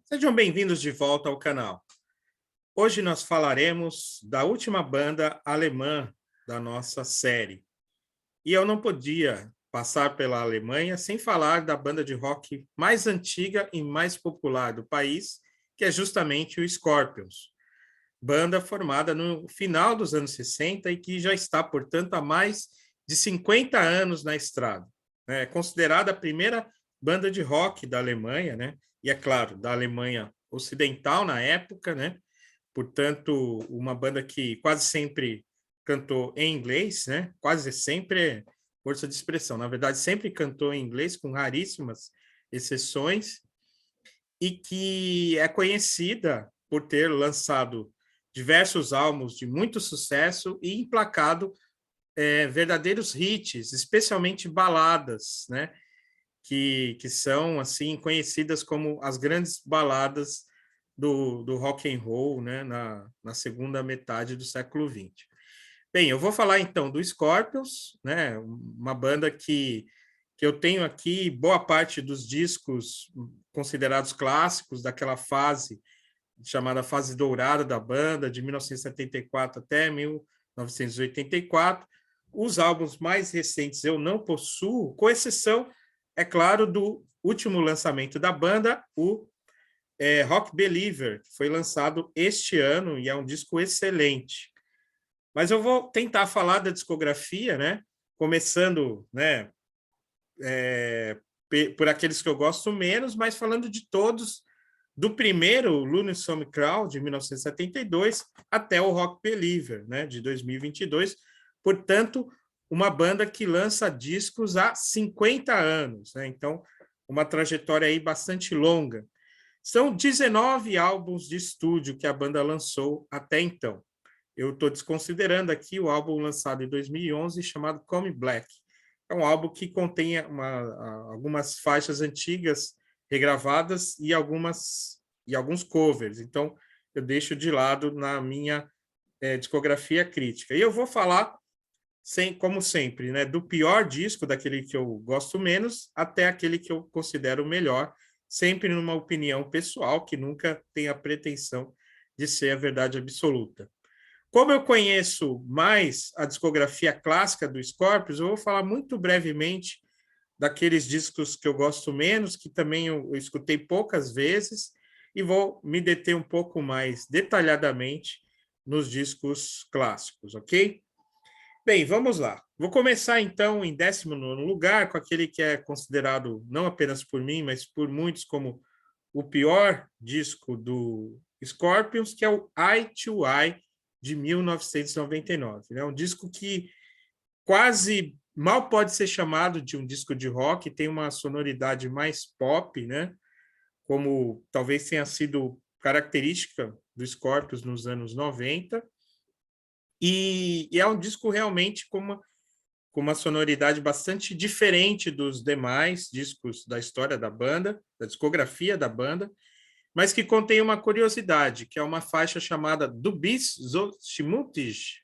Sejam bem-vindos de volta ao canal. Hoje nós falaremos da última banda alemã da nossa série. E eu não podia passar pela Alemanha sem falar da banda de rock mais antiga e mais popular do país, que é justamente o Scorpions. Banda formada no final dos anos 60 e que já está, portanto, há mais de 50 anos na estrada. É considerada a primeira banda de rock da Alemanha, né? E, é claro, da Alemanha Ocidental na época, né? Portanto, uma banda que quase sempre cantou em inglês, né? Quase sempre é força de expressão. Na verdade, sempre cantou em inglês, com raríssimas exceções, e que é conhecida por ter lançado diversos álbuns de muito sucesso e emplacado verdadeiros hits, especialmente baladas, né? Que são assim conhecidas como as grandes baladas do rock and roll, né? Na segunda metade do século XX. Bem, eu vou falar então do Scorpions, né? Uma banda que eu tenho aqui boa parte dos discos considerados clássicos daquela fase chamada fase dourada da banda, de 1974 até 1984. Os álbuns mais recentes eu não possuo, com exceção, é claro, do último lançamento da banda, o Rock Believer, que foi lançado este ano e é um disco excelente. Mas eu vou tentar falar da discografia, né? Começando, né, por aqueles que eu gosto menos, mas falando de todos, do primeiro Lonesome Crow, de 1972, até o Rock Believer, né, de 2022. Portanto, uma banda que lança discos há 50 anos, né? Então, uma trajetória aí bastante longa. São 19 álbuns de estúdio que a banda lançou até então. Eu estou desconsiderando aqui o álbum lançado em 2011, chamado Come Black. É um álbum que contém algumas faixas antigas regravadas e alguns covers. Então, eu deixo de lado na minha discografia crítica. E eu vou falar, como sempre, né, do pior disco, daquele que eu gosto menos, até aquele que eu considero melhor, sempre numa opinião pessoal, que nunca tem a pretensão de ser a verdade absoluta. Como eu conheço mais a discografia clássica do Scorpions, eu vou falar muito brevemente daqueles discos que eu gosto menos, que também eu escutei poucas vezes, e vou me deter um pouco mais detalhadamente nos discos clássicos, ok? Bem, vamos lá. Vou começar, então, em 19º lugar, com aquele que é considerado, não apenas por mim, mas por muitos, como o pior disco do Scorpions, que é o Eye to Eye, de 1999. É um disco que quase mal pode ser chamado de um disco de rock, tem uma sonoridade mais pop, né? Como talvez tenha sido característica do Scorpions nos anos 90. E é um disco realmente com uma sonoridade bastante diferente dos demais discos da história da banda, da discografia da banda, mas que contém uma curiosidade, que é uma faixa chamada Du bist so schmutzig,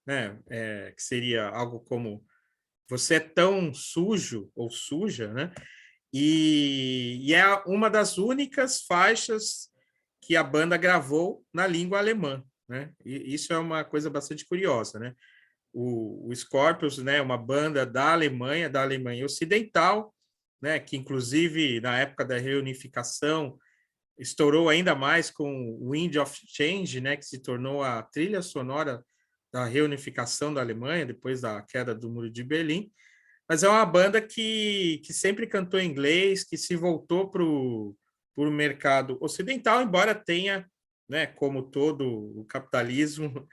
né? Que seria algo como você é tão sujo ou suja, né? E é uma das únicas faixas que a banda gravou na língua alemã, né? E isso é uma coisa bastante curiosa, né? O Scorpions, né, uma banda da Alemanha Ocidental, né, que inclusive na época da reunificação estourou ainda mais com Wind of Change, né, que se tornou a trilha sonora da reunificação da Alemanha depois da queda do Muro de Berlim. Mas é uma banda que sempre cantou em inglês, que se voltou para o mercado ocidental, embora tenha, né, como todo o capitalismo,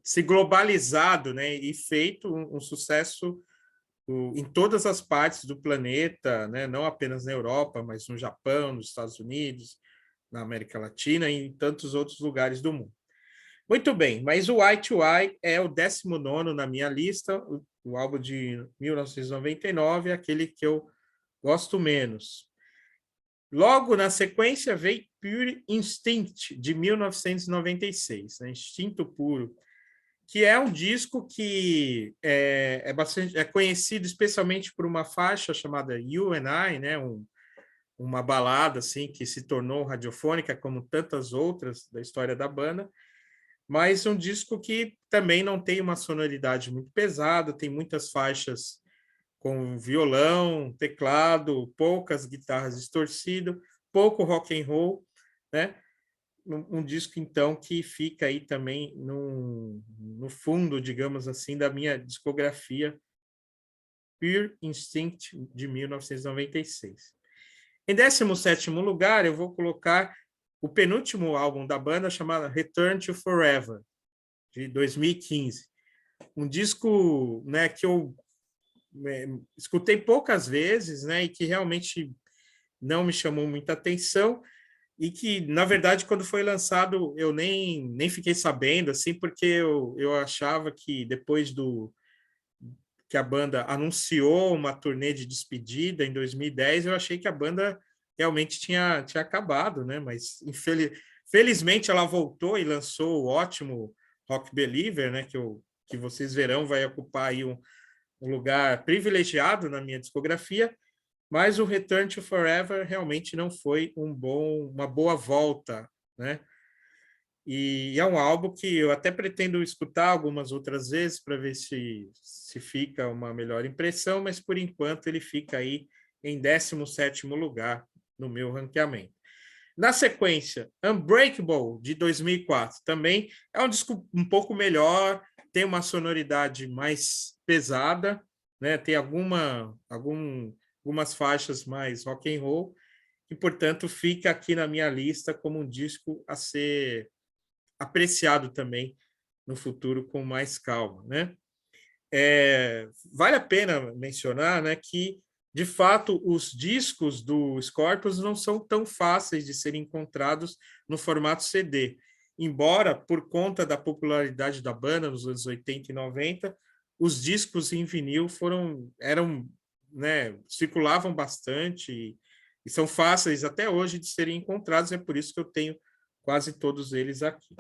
se globalizado, né, e feito um sucesso em todas as partes do planeta, né, não apenas na Europa, mas no Japão, nos Estados Unidos, na América Latina e em tantos outros lugares do mundo. Muito bem, mas o Eye to Eye é o 19º na minha lista, o álbum de 1999, aquele que eu gosto menos. Logo na sequência veio Pure Instinct, de 1996, né? Instinto Puro, que é um disco que é conhecido especialmente por uma faixa chamada You and I, né? uma balada assim que se tornou radiofônica, como tantas outras da história da banda, mas um disco que também não tem uma sonoridade muito pesada, tem muitas faixas com violão, teclado, poucas guitarras distorcidas, pouco rock and roll, né? Um disco, então, que fica aí também no fundo, digamos assim, da minha discografia, Pure Instinct, de 1996. Em 17º lugar, eu vou colocar o penúltimo álbum da banda, chamado Return to Forever, de 2015. Um disco, né, que eu escutei poucas vezes, né, e que realmente não me chamou muita atenção, e que, na verdade, quando foi lançado, eu nem fiquei sabendo, assim, porque eu achava que depois que a banda anunciou uma turnê de despedida em 2010, eu achei que a banda realmente tinha acabado, né? Mas, felizmente, ela voltou e lançou o ótimo Rock Believer, né? Que vocês verão vai ocupar aí um lugar privilegiado na minha discografia, mas o Return to Forever realmente não foi uma boa volta, né? E é um álbum que eu até pretendo escutar algumas outras vezes para ver se fica uma melhor impressão, mas por enquanto ele fica aí em 17º lugar no meu ranqueamento. Na sequência, Unbreakable, de 2004, também é um disco um pouco melhor, tem uma sonoridade mais pesada, né? Tem algumas faixas mais rock and roll, e, portanto, fica aqui na minha lista como um disco a ser apreciado também no futuro com mais calma, né? Vale a pena mencionar, né, que, de fato, os discos do Scorpions não são tão fáceis de serem encontrados no formato CD, embora, por conta da popularidade da banda nos anos 80 e 90, os discos em vinil né, circulavam bastante e são fáceis até hoje de serem encontrados, é por isso que eu tenho quase todos eles aqui.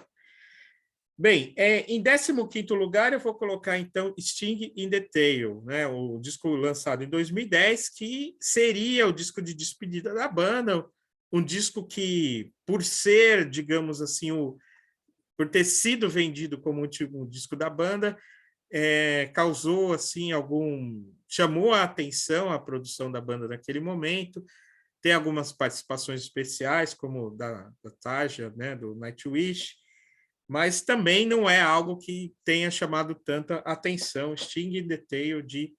Bem, em 15º lugar, eu vou colocar, então, Sting in the Tail, né? O disco lançado em 2010, que seria o disco de despedida da banda, um disco que, por ser, digamos assim, por ter sido vendido como o último disco da banda, causou, assim, chamou a atenção a produção da banda naquele momento. Tem algumas participações especiais, como da Tarja, né? Do Nightwish, mas também não é algo que tenha chamado tanta atenção. Sting in the Tail, de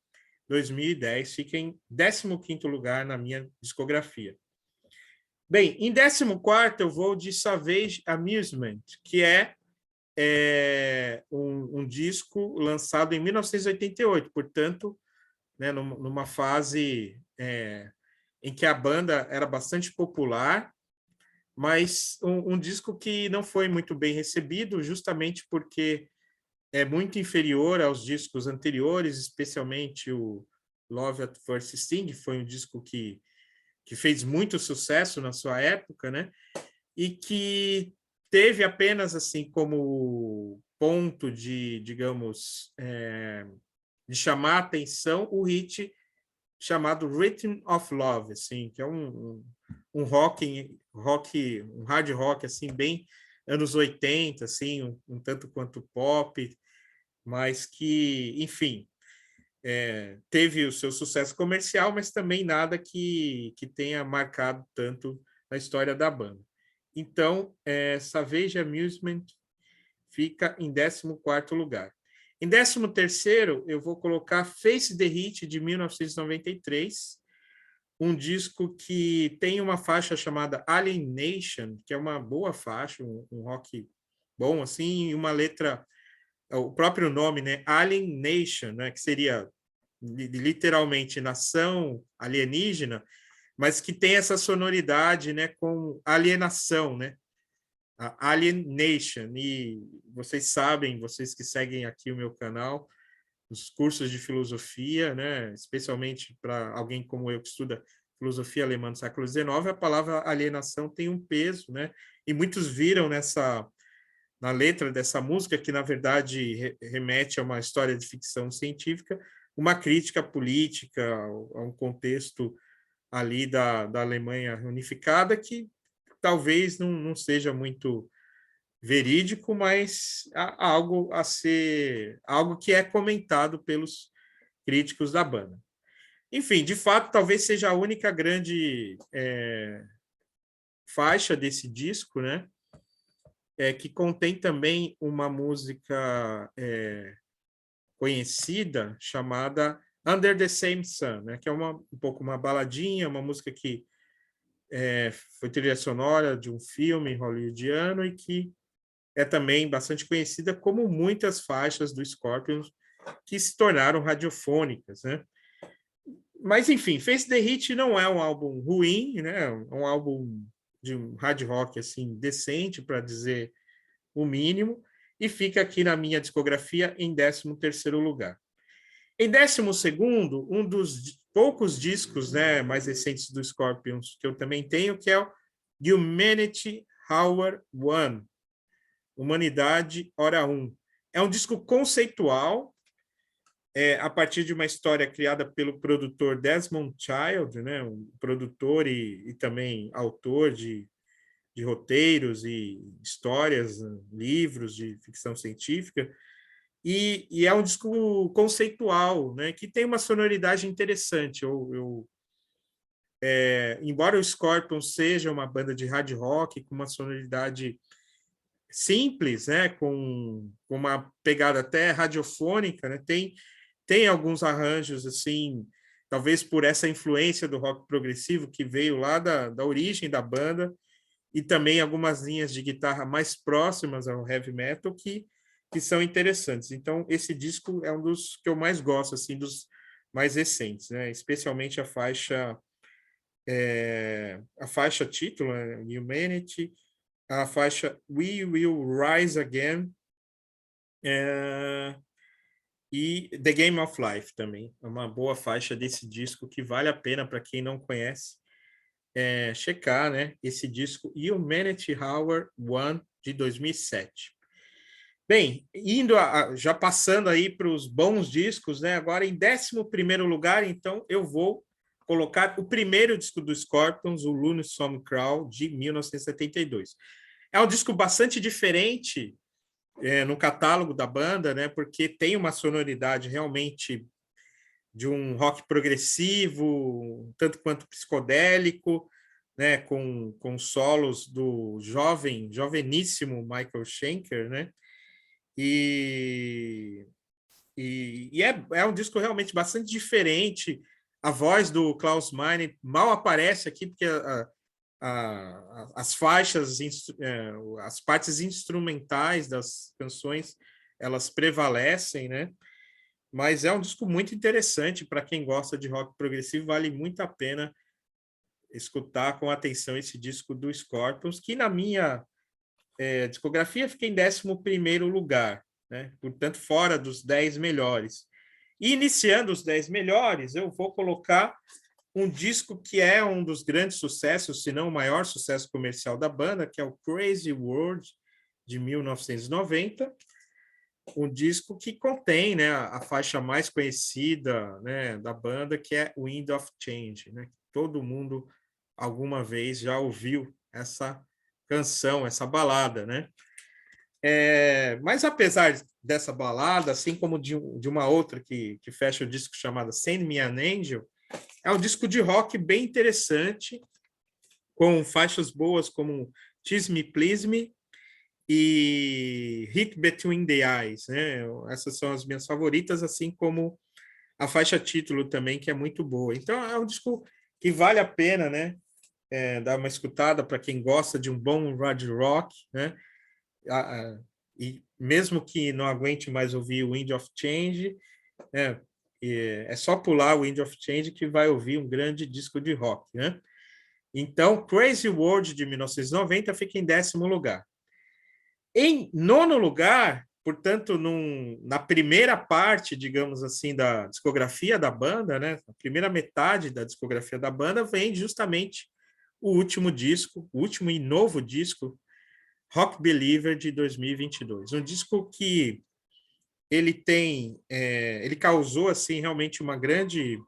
2010, fica em 15º lugar na minha discografia. Bem, em 14º eu vou de Savage Amusement, que é um disco lançado em 1988, portanto, né, numa fase em que a banda era bastante popular, mas um disco que não foi muito bem recebido, justamente porque é muito inferior aos discos anteriores, especialmente o Love at First Sting, foi um disco que fez muito sucesso na sua época, né? E que teve apenas assim como ponto de, digamos, de chamar a atenção o hit chamado Rhythm of Love, assim, que é um hard rock assim bem anos 80, assim, um tanto quanto pop, mas que, enfim, teve o seu sucesso comercial, mas também nada que tenha marcado tanto a história da banda. Então, Savage Amusement fica em 14º lugar. Em 13º, eu vou colocar Face the Heat, de 1993, um disco que tem uma faixa chamada Alienation, que é uma boa faixa, um rock bom, assim, e uma letra, o próprio nome, né, Alienation, né, que seria literalmente nação alienígena, mas que tem essa sonoridade, né, com alienação, né, a Alienation. E vocês sabem, vocês que seguem aqui o meu canal, os cursos de filosofia, né, especialmente para alguém como eu que estuda filosofia alemã do século XIX, a palavra alienação tem um peso, né? E muitos viram na letra dessa música, que na verdade remete a uma história de ficção científica, uma crítica política a um contexto ali da Alemanha unificada, que talvez não seja muito verídico, mas algo que é comentado pelos críticos da banda. Enfim, de fato, talvez seja a única grande faixa desse disco, né? Que contém também uma música conhecida chamada Under the Same Sun, né? Que é um pouco uma baladinha, uma música que foi trilha sonora de um filme hollywoodiano e que é também bastante conhecida, como muitas faixas do Scorpions que se tornaram radiofônicas, né? Mas, enfim, Face the Hit não é um álbum ruim, né? É um álbum de um hard rock assim decente, para dizer o mínimo, e fica aqui na minha discografia em 13º lugar. Em 12º, um dos poucos discos, né, mais recentes do Scorpions que eu também tenho, que é o Humanity Hour 1, Humanidade Hora 1. É um disco conceitual, a partir de uma história criada pelo produtor Desmond Child, né, um produtor e também autor de roteiros e histórias, livros de ficção científica, e é um disco conceitual, né, que tem uma sonoridade interessante. Embora o Scorpions seja uma banda de hard rock com uma sonoridade simples, né, com uma pegada até radiofônica, né, tem alguns arranjos assim, talvez por essa influência do rock progressivo que veio lá da origem da banda, e também algumas linhas de guitarra mais próximas ao heavy metal que são interessantes. Então, esse disco é um dos que eu mais gosto, assim, dos mais recentes, né? Especialmente a faixa título, né? Humanity, a faixa We Will Rise Again, e The Game of Life também. É uma boa faixa desse disco que vale a pena para quem não conhece checar, né? Esse disco Humanity Hour 1 de 2007. Bem, já passando aí para os bons discos, né? Agora em 11º lugar, então eu vou colocar o primeiro disco do Scorpions, o Lonesome Crow, de 1972. É um disco bastante diferente no catálogo da banda, né? Porque tem uma sonoridade realmente de um rock progressivo, tanto quanto psicodélico, né? Com solos do joveníssimo Michael Schenker, né? É um disco realmente bastante diferente. A voz do Klaus Meine mal aparece aqui, porque as faixas, as partes instrumentais das canções, elas prevalecem, né? Mas é um disco muito interessante para quem gosta de rock progressivo, vale muito a pena escutar com atenção esse disco do Scorpions, que na minha discografia fica em 11º lugar, né? Portanto, fora dos 10 melhores. E iniciando os 10 melhores, eu vou colocar um disco que é um dos grandes sucessos, se não o maior sucesso comercial da banda, que é o Crazy World, de 1990, um disco que contém, né, a faixa mais conhecida, né, da banda, que é Wind of Change, né? Todo mundo alguma vez já ouviu essa canção, essa balada, né? Mas apesar dessa balada, assim como de uma outra que fecha o disco chamada Send Me an Angel, é um disco de rock bem interessante, com faixas boas como Tease Me, Please Me e Hit Between the Eyes, né? Essas são as minhas favoritas, assim como a faixa título também, que é muito boa. Então é um disco que vale a pena, né? Dar uma escutada para quem gosta de um bom hard rock, né? E mesmo que não aguente mais ouvir o Wind of Change, né? É só pular o Wind of Change que vai ouvir um grande disco de rock, né? Então, Crazy World, de 1990, fica em 10º lugar. Em 9º lugar, portanto, na primeira parte, digamos assim, da discografia da banda, né? A primeira metade da discografia da banda vem justamente o último disco, o último e novo disco, Rock Believer, de 2022. Um disco que ele causou assim realmente uma grande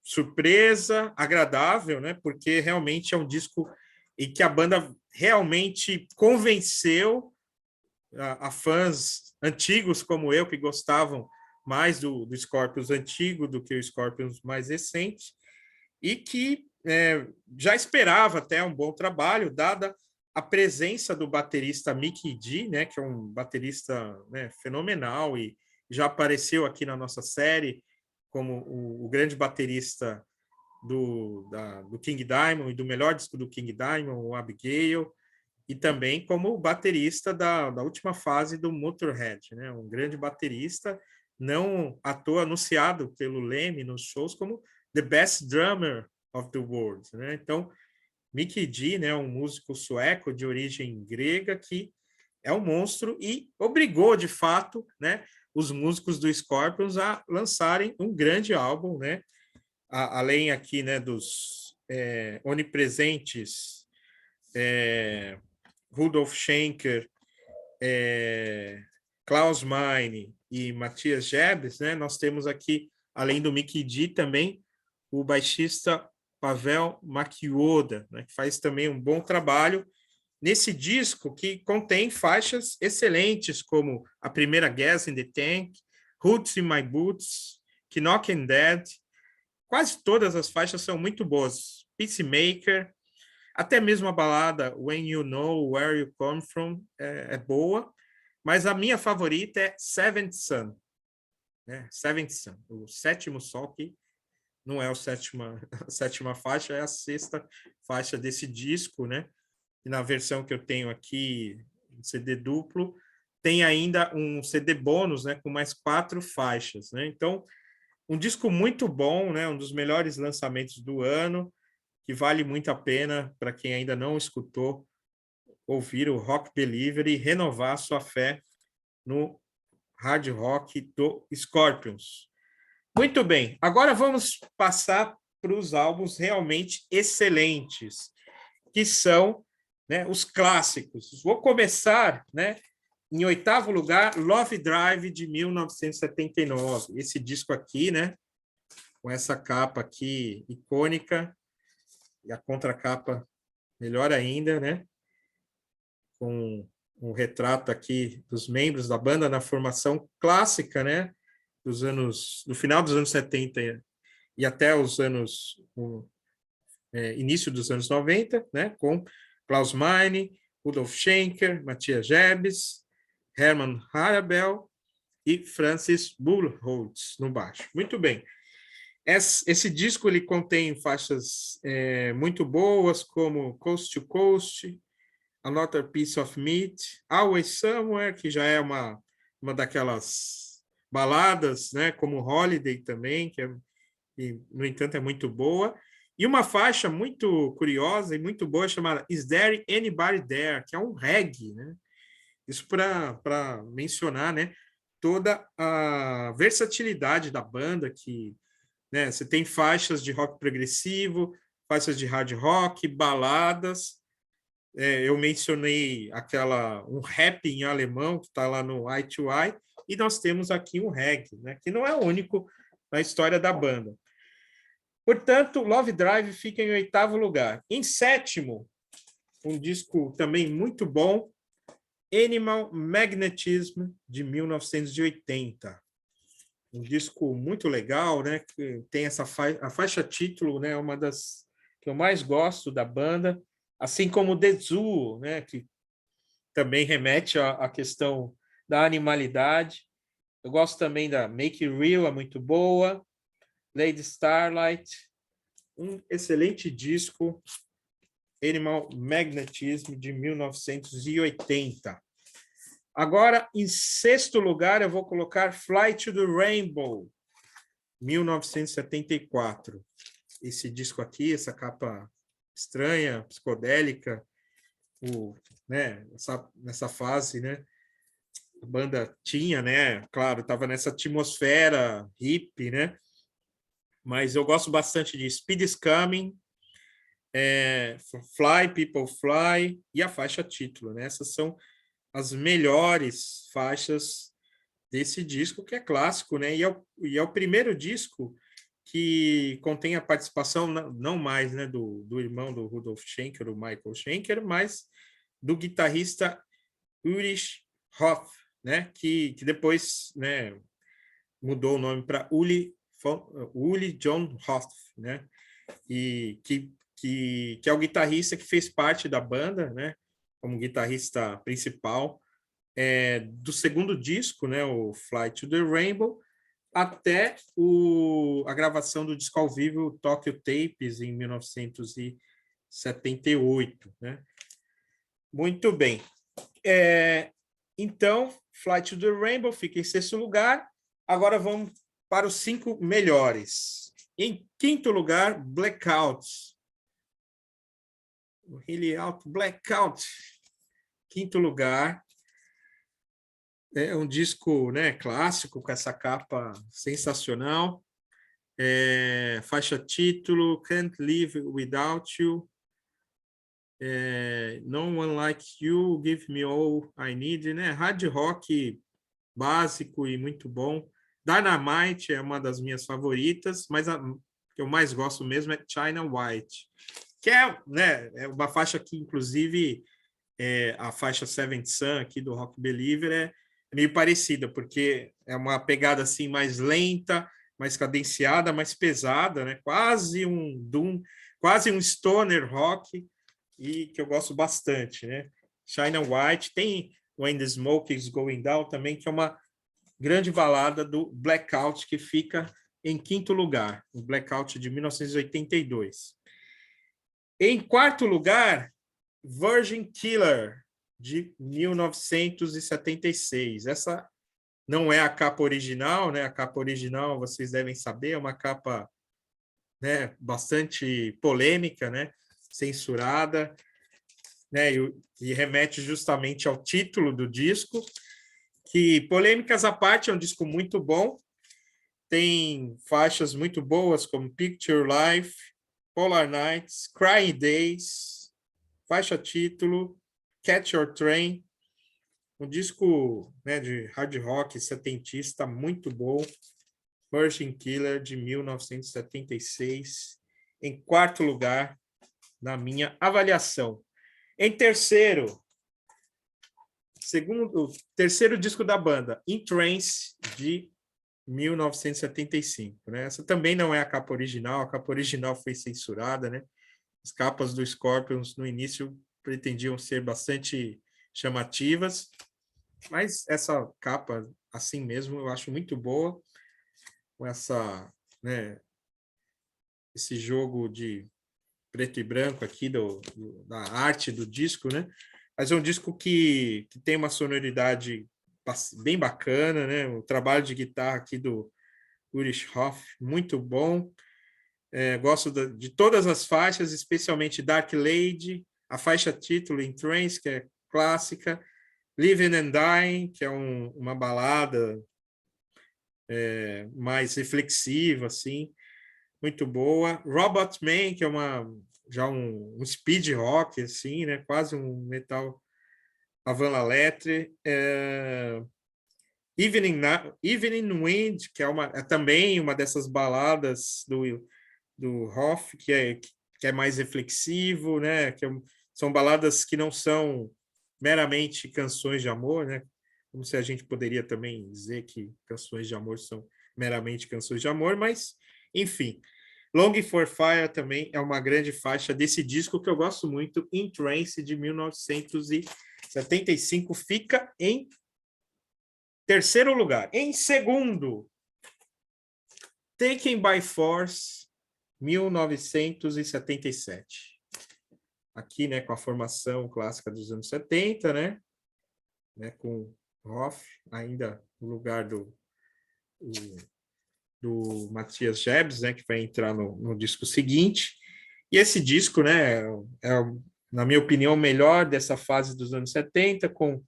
surpresa, agradável, né? Porque realmente é um disco em que a banda realmente convenceu a fãs antigos como eu, que gostavam mais do Scorpions antigo do que o Scorpions mais recente, e que já esperava até um bom trabalho, dada a presença do baterista Mikkey Dee, né, que é um baterista, né, fenomenal e já apareceu aqui na nossa série como o grande baterista do King Diamond e do melhor disco do King Diamond, o Abigail, e também como baterista da última fase do Motorhead, né, um grande baterista, não à toa anunciado pelo Lemmy nos shows como the best drummer of the world, né? Então, Mikkey Dee, né, um músico sueco de origem grega que é um monstro e obrigou, de fato, né, os músicos do Scorpions a lançarem um grande álbum, né? Além aqui, né, dos onipresentes Rudolf Schenker, Klaus Meine e Matthias Jebs, né? Nós temos aqui, além do Mikkey Dee, também o baixista Pavel Makioda, né? Que faz também um bom trabalho nesse disco que contém faixas excelentes, como a primeira Gas in the Tank, Roots in My Boots, Knockin' Dead. Quase todas as faixas são muito boas. Peacemaker, até mesmo a balada When You Know Where You Come From é boa, mas a minha favorita é Seventh Sun, né? Seventh Sun, o sétimo sol, que não é a sétima faixa, é a sexta faixa desse disco, né? E na versão que eu tenho aqui, CD duplo, tem ainda um CD bônus, né? Com mais 4 faixas, né? Então, um disco muito bom, né? Um dos melhores lançamentos do ano, que vale muito a pena para quem ainda não escutou ouvir o Rock Believer e renovar sua fé no hard rock do Scorpions. Muito bem, agora vamos passar para os álbuns realmente excelentes, que são, né, os clássicos. Vou começar, né, em 8º lugar, Love Drive, de 1979. Esse disco aqui, né, com essa capa aqui icônica, e a contracapa melhor ainda, né, com um retrato aqui dos membros da banda na formação clássica, né, do final dos anos 70 e até os anos início dos anos 90, né, com Klaus Meine, Rudolf Schenker, Matthias Jebs, Hermann Harabel e Francis Bullholz no baixo. Muito bem. Esse disco ele contém faixas muito boas, como Coast to Coast, Another Piece of Meat, Always Somewhere, que já é uma daquelas baladas, né, como Holiday também, que, no entanto, é muito boa. E uma faixa muito curiosa e muito boa chamada Is There Anybody There?, que é um reggae, né? Isso para mencionar, né, toda a versatilidade da banda, que, né, você tem faixas de rock progressivo, faixas de hard rock, baladas. Eu mencionei um rap em alemão que está lá no Eye to Eye, e nós temos aqui um reggae, né, que não é o único na história da banda. Portanto, Love Drive fica em 8º lugar. Em 7º, um disco também muito bom, Animal Magnetism, de 1980. Um disco muito legal, né? Que tem a faixa título, né? Uma das que eu mais gosto da banda, assim como The Zoo, né? Que também remete à questão da animalidade. Eu gosto também da Make It Real, é muito boa. Lady Starlight, um excelente disco, Animal Magnetism, de 1980. Agora, em 6º lugar, eu vou colocar Fly to the Rainbow, 1974. Esse disco aqui, essa capa estranha, psicodélica, né, nessa fase, né, a banda tinha, né, claro, estava nessa atmosfera hippie, né, mas eu gosto bastante de Speed is Coming, Fly, People Fly e a faixa título, né? Essas são as melhores faixas desse disco, que é clássico, né? E é o primeiro disco que contém a participação, não mais, né, do irmão do Rudolf Schenker, o Michael Schenker, mas do guitarrista Ulrich Hoff, né, que depois, né, mudou o nome para Uli John Hoff, né, e que é o guitarrista que fez parte da banda, né, como guitarrista principal, do segundo disco, né, o Fly to the Rainbow, até a gravação do disco ao vivo Tokyo Tapes, em 1978. Né? Muito bem. Então, Fly to the Rainbow fica em sexto lugar. Agora vamos para os 5 melhores. Em quinto lugar, Blackout. Really Out Blackout. Quinto lugar. É um disco, né, clássico, com essa capa sensacional. Faixa título, Can't Live Without You. No One Like You, Give Me All I Need, né? Hard rock básico e muito bom. Dynamite é uma das minhas favoritas, mas a que eu mais gosto mesmo é China White, que é uma faixa que, inclusive, a faixa Seventh Sun aqui do Rock Believer é meio parecida, porque é uma pegada assim mais lenta, mais cadenciada, mais pesada, né? Quase um doom, quase um stoner rock, e que eu gosto bastante, né? China White, tem When the Smoke is Going Down também, que é uma grande balada do Blackout, que fica em quinto lugar, o Blackout de 1982. Em quarto lugar, Virgin Killer, de 1976. Essa não é a capa original, né? A capa original, vocês devem saber, é uma capa, né, bastante polêmica, né? Censurada, né? E remete justamente ao título do disco, que, polêmicas à parte, é um disco muito bom. Tem faixas muito boas, como Picture Life, Polar Nights, Crying Days, faixa título, Catch Your Train, um disco, né, de hard rock setentista muito bom. Virgin Killer, de 1976, em quarto lugar na minha avaliação. Em terceiro disco da banda, In Trance, de 1975. Né? Essa também não é a capa original foi censurada, né? As capas do Scorpions no início pretendiam ser bastante chamativas, mas essa capa, assim mesmo, eu acho muito boa, com né, esse jogo de preto e branco aqui da arte do disco, né? Mas é um disco que tem uma sonoridade bem bacana, né? O trabalho de guitarra aqui do Ulrich Hoff, muito bom. Gosto de todas as faixas, especialmente Dark Lady, a faixa título In Trance, que é clássica, Living and Dying, que é uma balada mais reflexiva, assim, muito boa. Robot Man, que é já um speed rock, assim, né? Quase um metal avant la lettre. Evening Wind, que é também uma dessas baladas do Hoff, que é mais reflexivo, né? São baladas que não são meramente canções de amor, né? Como se a gente poderia também dizer que canções de amor são meramente canções de amor, mas, enfim. Longing for Fire também é uma grande faixa desse disco que eu gosto muito, In Trance, de 1975, fica em terceiro lugar. Em segundo, Taken by Force, 1977. Aqui, né, com a formação clássica dos anos 70, né, com Hoff, ainda no lugar do Matthias Jebs, né, que vai entrar no disco seguinte. E esse disco, né, na minha opinião, o melhor dessa fase dos anos 70, com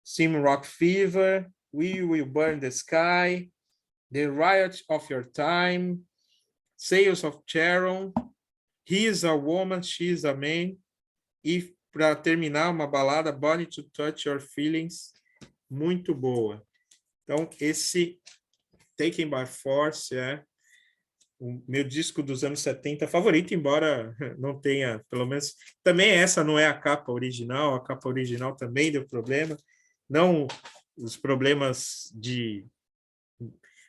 Sim Rock Fever, We Will Burn the Sky, The Riot of Your Time, Sales of Sharon, He is a Woman, She is a Man, e, para terminar, uma balada, Born to Touch Your Feelings, muito boa. Então, esse Taken by Force o meu disco dos anos 70 favorito, embora não tenha, pelo menos, também essa não é a capa original também deu problema, não os problemas de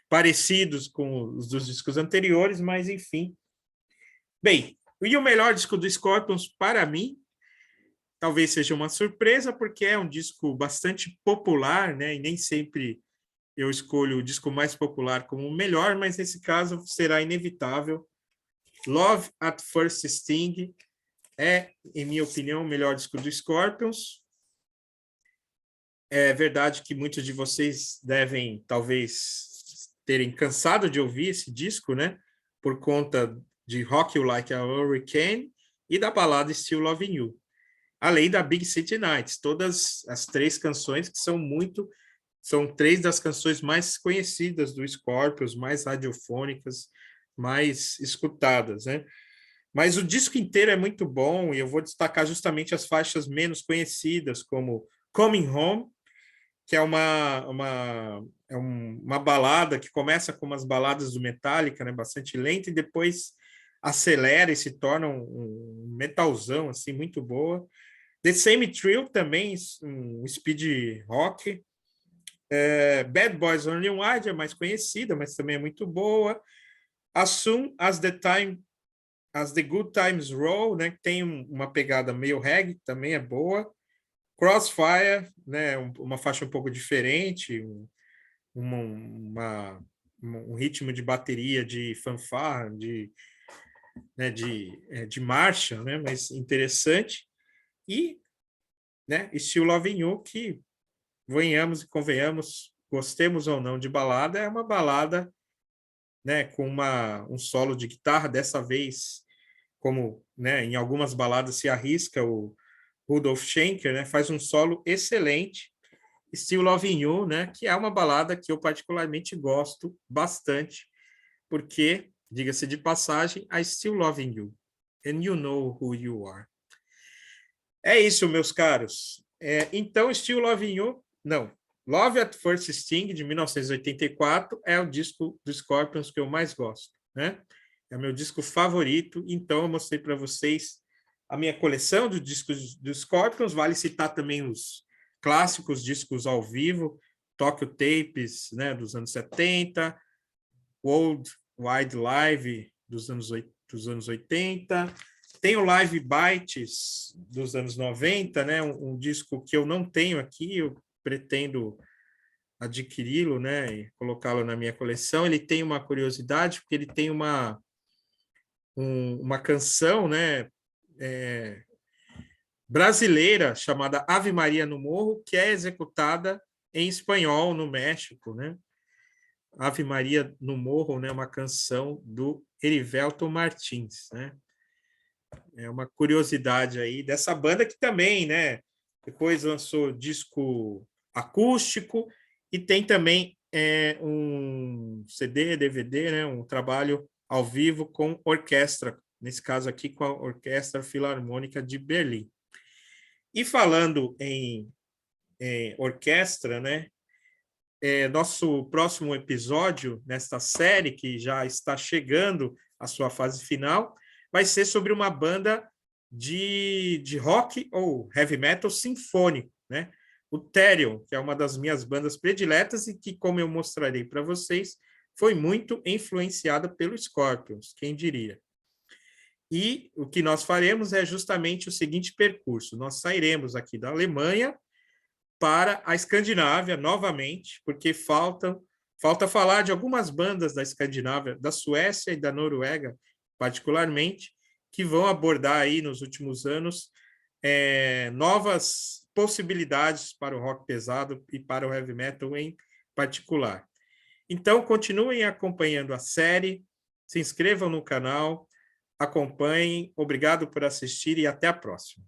parecidos com os dos discos anteriores, mas enfim. Bem, e o melhor disco do Scorpions para mim, talvez seja uma surpresa, porque é um disco bastante popular, né? E nem sempre eu escolho o disco mais popular como o melhor, mas nesse caso será inevitável. Love at First Sting é, em minha opinião, o melhor disco do Scorpions. É verdade que muitos de vocês devem, talvez, terem cansado de ouvir esse disco, né? Por conta de Rock You Like a Hurricane e da balada Still Loving You. Além da Big City Nights, todas as três canções que são três das canções mais conhecidas do Scorpions, mais radiofônicas, mais escutadas, né? Mas o disco inteiro é muito bom e eu vou destacar justamente as faixas menos conhecidas, como Coming Home, que é uma balada que começa como as baladas do Metallica, né? Bastante lenta, e depois acelera e se torna um metalzão assim, muito boa. The Same Thrill também, um speed rock. Bad Boys Only Wide é mais conhecida, mas também é muito boa. As Soon as the Good Times Roll, né, que tem uma pegada meio reggae, também é boa. Crossfire, né, uma faixa um pouco diferente, um ritmo de bateria, de fanfarra, de marcha, né, mas interessante. E, né, Still Loving You, que venhamos e convenhamos, gostemos ou não de balada, é uma balada, né, com um solo de guitarra, dessa vez, como, né, em algumas baladas se arrisca o Rudolf Schenker, né, faz um solo excelente, Still Loving You, né, que é uma balada que eu particularmente gosto bastante, porque, diga-se de passagem, I Still Loving You, and You Know Who You Are. É isso, meus caros. Então, Still Loving You, não, Love at First Sting, de 1984, é o disco do Scorpions que eu mais gosto, né? É o meu disco favorito, então eu mostrei para vocês a minha coleção de discos do Scorpions, vale citar também os clássicos discos ao vivo, Tokyo Tapes, né, dos anos 70, World Wide Live dos anos 80, tem o Live Bites dos anos 90, né, um disco que eu não tenho aqui, eu pretendo adquiri-lo, né, e colocá-lo na minha coleção. Ele tem uma curiosidade, porque ele tem uma canção, né, brasileira chamada Ave Maria no Morro, que é executada em espanhol no México, né? Ave Maria no Morro, né, uma canção do Erivelto Martins, né? É uma curiosidade aí dessa banda que também, né, depois lançou disco acústico e tem também um CD, DVD, né, um trabalho ao vivo com orquestra, nesse caso aqui com a Orquestra Filarmônica de Berlim. E falando em orquestra, né, nosso próximo episódio nesta série, que já está chegando à sua fase final, vai ser sobre uma banda de rock ou heavy metal sinfônico, né? O Therion, que é uma das minhas bandas prediletas e que, como eu mostrarei para vocês, foi muito influenciada pelo Scorpions, quem diria. E o que nós faremos é justamente o seguinte percurso: nós sairemos aqui da Alemanha para a Escandinávia novamente, porque falta falar de algumas bandas da Escandinávia, da Suécia e da Noruega, particularmente, que vão abordar aí nos últimos anos novas possibilidades para o rock pesado e para o heavy metal em particular. Então, continuem acompanhando a série, se inscrevam no canal, acompanhem, obrigado por assistir e até a próxima.